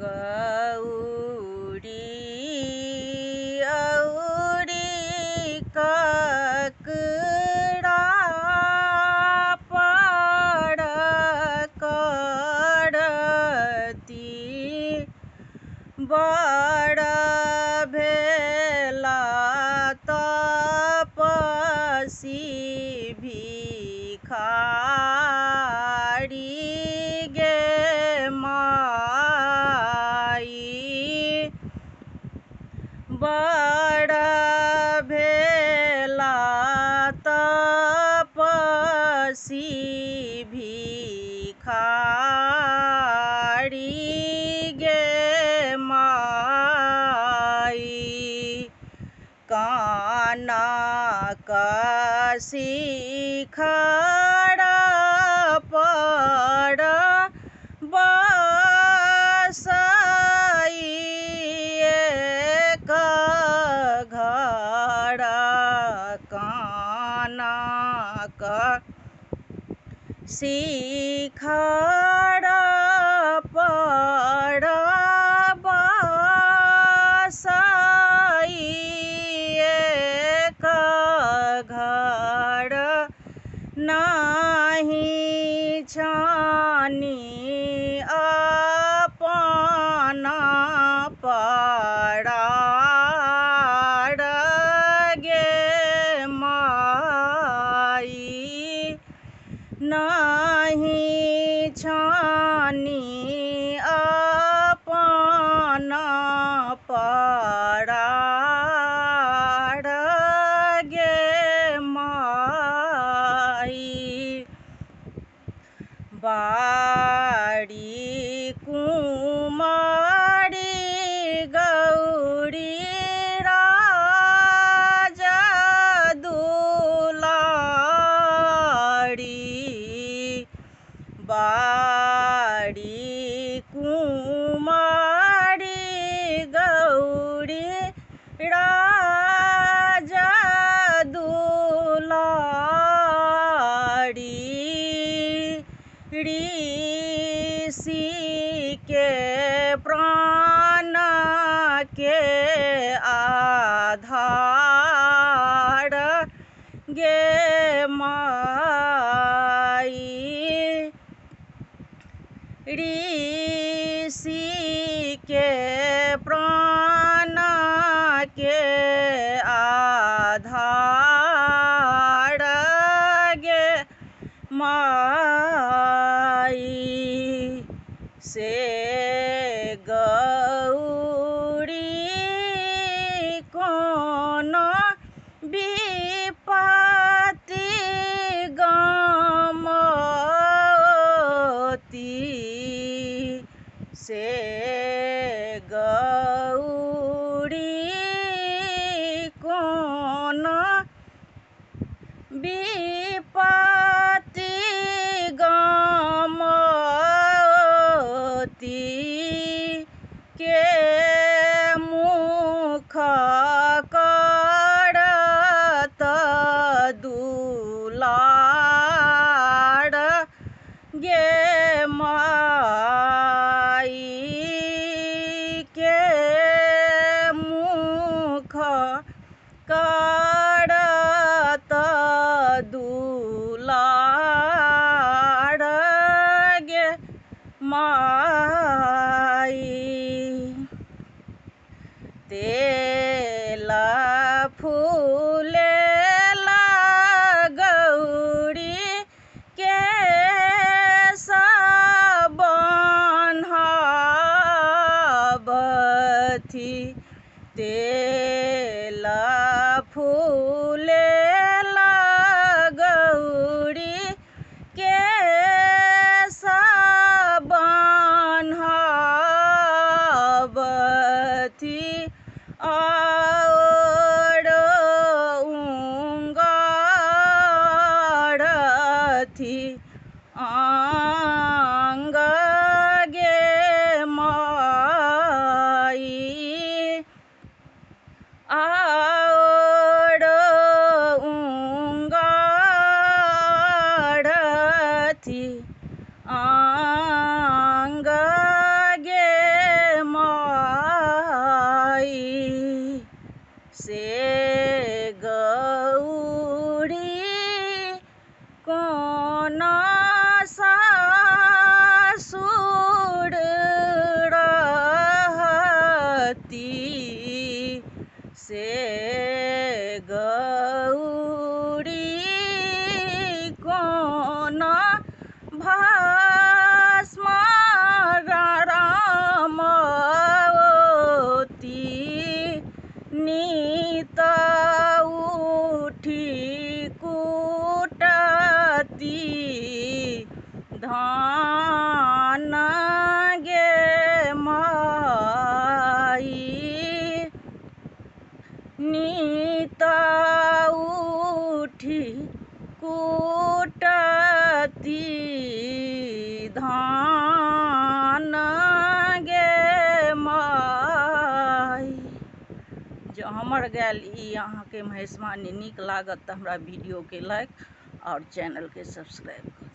गौरी औरी ककड़ा पड़ करती बड़ भेला तपसी भिखारी गे माई। बड़ भेला तपसी भिखारी गे माई। काना शिखरा पर बसई एक घर। काना शिखरा पर बसई एक घर। नाही छानी अपना परार गे माई। नाही छानी अपना परार गे माई। बाड़ी कुमारी गौरी राजा दुलारी। बाड़ी कुमारी गौरी राजा दुलारी। ऋषि के प्राण के आधार गे माई। ऋषि के प्राण के आधार गे माई। से गौरी कोनो विपत्ति गमती। से गौरी कोनो विपत्ति गमती। के मुख करत दुलार गे माई। के मुख करत दुलार गे माई। तेल फूलेला गौरी के बन्हाबथि। तेल फूलेला गौरी के बन्हाबथि। और उंगारथि आंग गे माई। हमर गायल ई अहाँके महेशवाणी नीक लागत तऽ हमरा वीडियोके लाइक और चैनल के सब्सक्राइब करू।